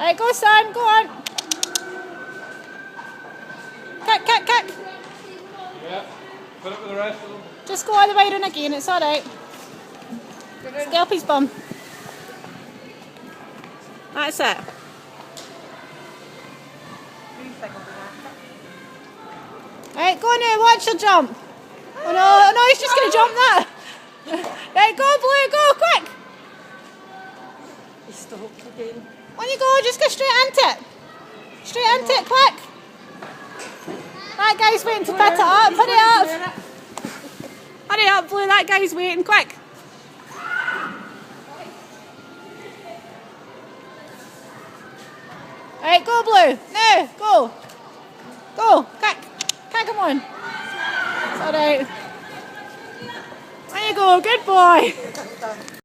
Right, go son, go on. Kick, kick, kick. Yeah, put it with the rest of them. Just go all the way around again, it's alright. Scalp his bum. That's it. Right, go now, watch your jump. Oh no, he's just going to jump that. Right, go Blue, go, quick. He stopped again. On you go, just go straight into it. Straight into it, quick. That guy's waiting to put it up, hurry up. Hurry up, Blue, that guy's waiting, quick. Right, go Blue, now, go. Go, kick. Kick him on. It's alright. There you go, good boy.